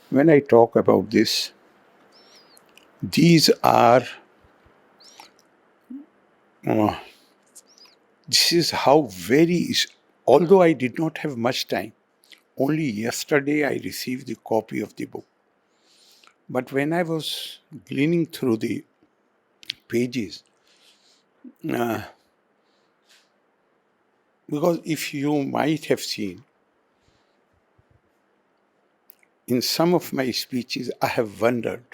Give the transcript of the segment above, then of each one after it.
when I talk about this, these are, this is how very, although I did not have much time, only yesterday I received the copy of the book. But when I was gleaning through the pages, because if you might have seen, in some of my speeches, I have wondered,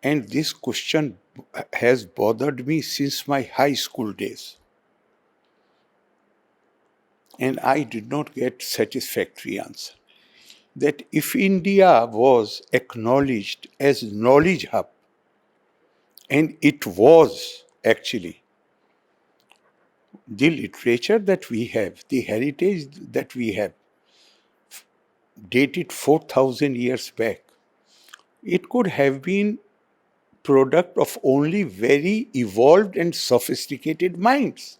and this question has bothered me since my high school days. And I did not get satisfactory answer. That if India was acknowledged as knowledge hub, and it was actually, the literature that we have, the heritage that we have, dated 4,000 years back, it could have been product of only very evolved and sophisticated minds.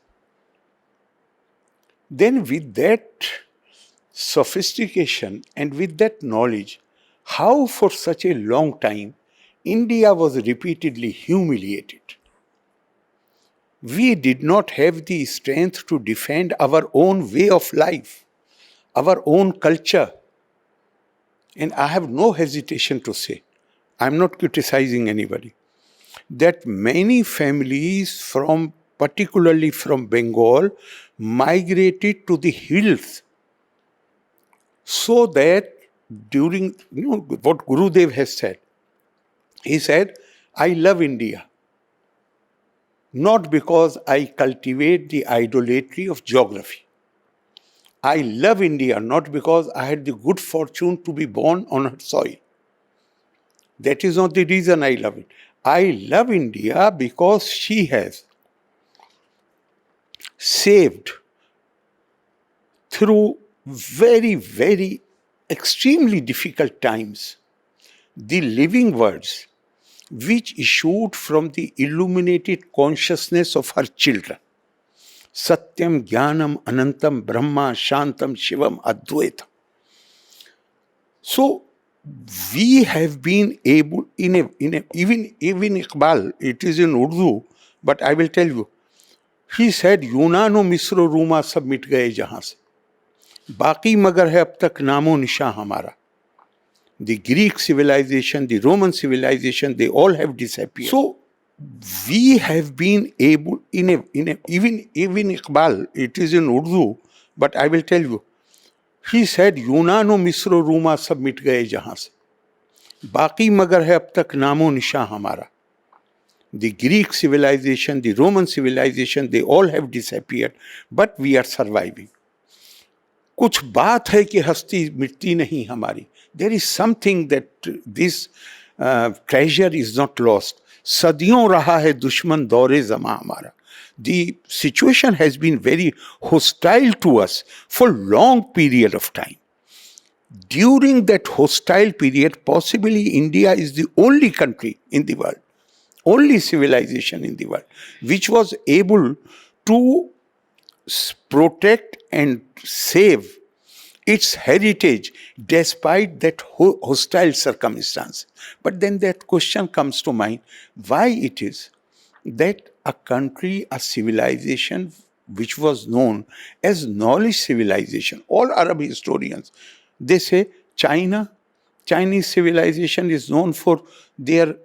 Then with that sophistication and with that knowledge, how for such a long time India was repeatedly humiliated. We did not have the strength to defend our own way of life, our own culture. And I have no hesitation to say, I'm not criticizing anybody, that many families particularly from Bengal, migrated to the hills so that during, what Gurudev has said, he said, I love India, not because I cultivate the idolatry of geography. I love India not because I had the good fortune to be born on her soil. That is not the reason I love it. I love India because she has saved through very, very extremely difficult times the living words which issued from the illuminated consciousness of her children. Satyam, Jnanam, Anantam, Brahma, Shantam, Shivam, Advaita. So, we have been able, even Iqbal, it is in Urdu, but I will tell you, he said, Yunano, Misro, Ruma, sab mit gaye jahan se. Baki magar hai ab tak namo nishan hamara. The Greek civilization, the Roman civilization, they all have disappeared. So, we have been able, even Iqbal, it is in Urdu, but I will tell you, he said, Yunano, Misro, Ruma, sab mit gaye jahan se. Baki magar hai ab tak namo nishan hamara. The Greek civilization, the Roman civilization, they all have disappeared, but we are surviving. कुछ बात है कि हस्ती मिटती नहीं हमारी. There is something that this treasure is not lost. सदियों रहा है दुश्मन दौरे ज़मा हमारा. The situation has been very hostile to us for long period of time. During that hostile period, possibly India is the only country in the world, only civilization in the world, which was able to protect and save its heritage despite that hostile circumstance. But then that question comes to mind, why it is that a country, a civilization which was known as knowledge civilization, all Arab historians, they say Chinese civilization is known for their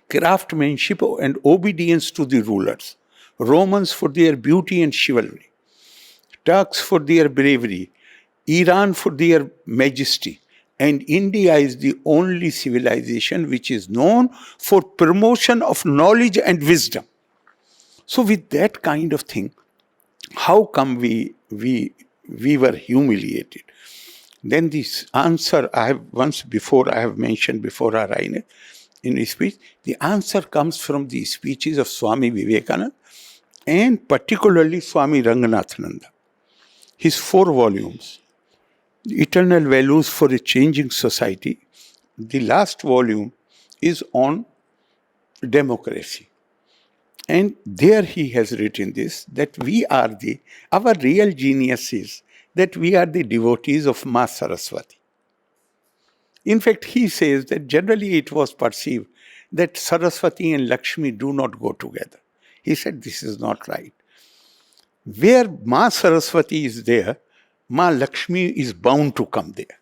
craftsmanship and obedience to the rulers. Romans for their beauty and chivalry. Turks for their bravery. Iran for their majesty. And India is the only civilization which is known for promotion of knowledge and wisdom. So with that kind of thing, how come we were humiliated? Then this answer I have mentioned before Araine in his speech, the answer comes from the speeches of Swami Vivekananda and particularly Swami Ranganathananda. His 4 volumes, Eternal Values for a Changing Society, the last volume is on democracy. And there he has written this, that our real genius is that we are the devotees of Ma Saraswati. In fact, he says that generally it was perceived that Saraswati and Lakshmi do not go together. He said this is not right. Where Ma Saraswati is there, Ma Lakshmi is bound to come there.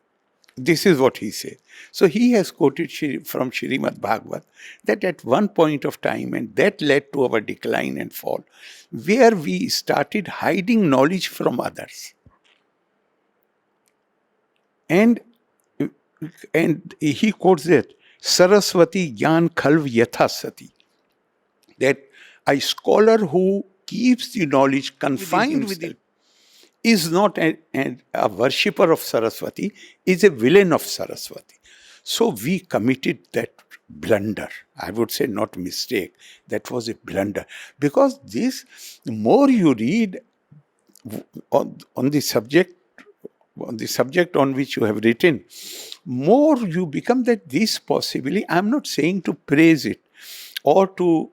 This is what he says. So he has quoted from Srimad Bhagavad that at one point of time, and that led to our decline and fall, where we started hiding knowledge from others. And he quotes that, Saraswati Gyan Khalv Yatha Sati, that a scholar who keeps the knowledge confined within is not a worshipper of Saraswati, is a villain of Saraswati. So we committed that blunder. I would say not mistake. That was a blunder. Because the more you read on the subject on which you have written, more you become that this possibly, I'm not saying to praise it or to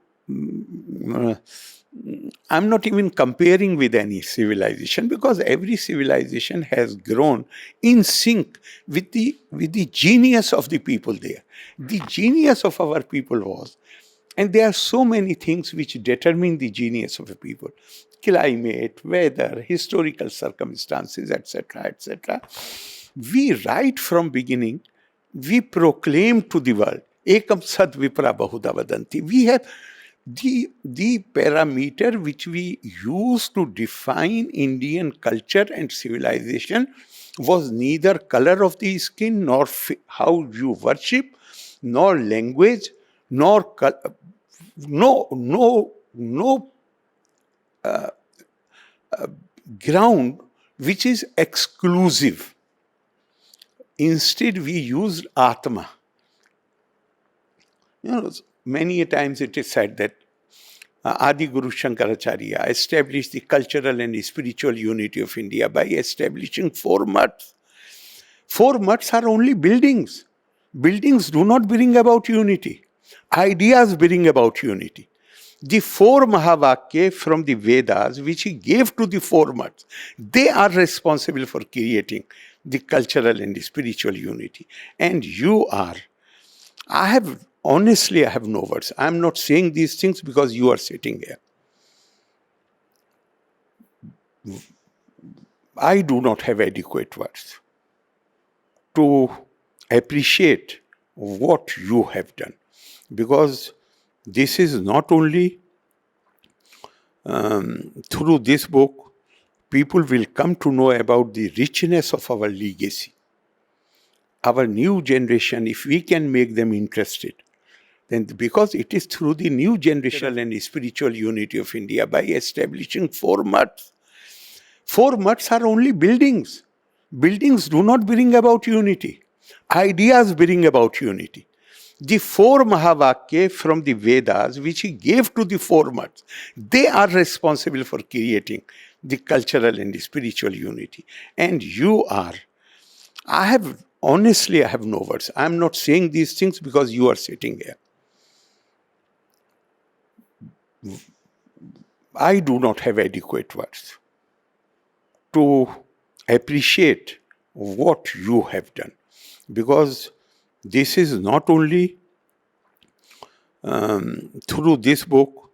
I'm not even comparing with any civilization, because every civilization has grown in sync with the genius of the people there. The genius of our people was, and there are so many things which determine the genius of a people: climate, weather, historical circumstances, etc., etc. We right from beginning, we proclaim to the world, ekam sad vipra bahuda vadanti. We have the parameter which we use to define Indian culture and civilization was neither color of the skin, nor how you worship, nor language, nor no ground which is exclusive. Instead, we used Atma. Many a times it is said that Adi Guru Shankaracharya established the cultural and spiritual unity of India by establishing 4 mats. 4 mats are only buildings. Buildings do not bring about unity. Ideas bring about unity. The 4 Mahavakya from the Vedas, which he gave to the 4 mats, they are responsible for creating the cultural and the spiritual unity. And you are. Honestly, I have no words. I'm not saying these things because you are sitting here. I do not have adequate words to appreciate what you have done, because this is not only through this book, people will come to know about the richness of our legacy. Our new generation, if we can make them interested, then because it is through the new generation and spiritual unity of India by establishing 4 mats. 4 mats are only buildings. Buildings do not bring about unity. Ideas bring about unity. The 4 Mahavakya from the Vedas, which he gave to the 4 mats, they are responsible for creating the cultural and the spiritual unity. And you are. Honestly, I have no words. I'm not saying these things because you are sitting here. I do not have adequate words to appreciate what you have done, because this is not only through this book,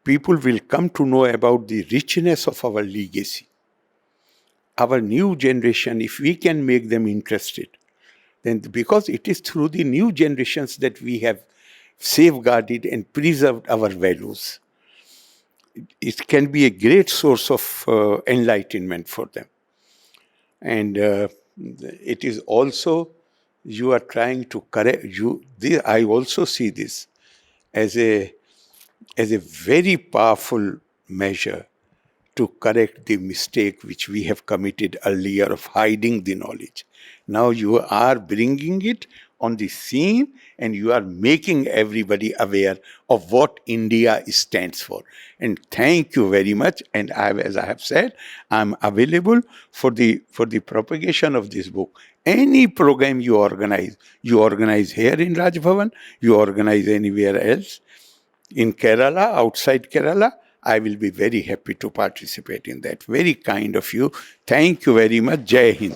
people will come to know about the richness of our legacy. Our new generation, if we can make them interested, then because it is through the new generations that we have safeguarded and preserved our values. It can be a great source of enlightenment for them. And it is also, you are trying to correct, I also see this as a very powerful measure to correct the mistake which we have committed earlier of hiding the knowledge. Now you are bringing it on the scene, and you are making everybody aware of what India stands for. And thank you very much. And as I have said, I'm available for the propagation of this book. Any program you organize here in Raj Bhavan, you organize anywhere else, in Kerala, outside Kerala, I will be very happy to participate in that. Very kind of you. Thank you very much. Jai Hind.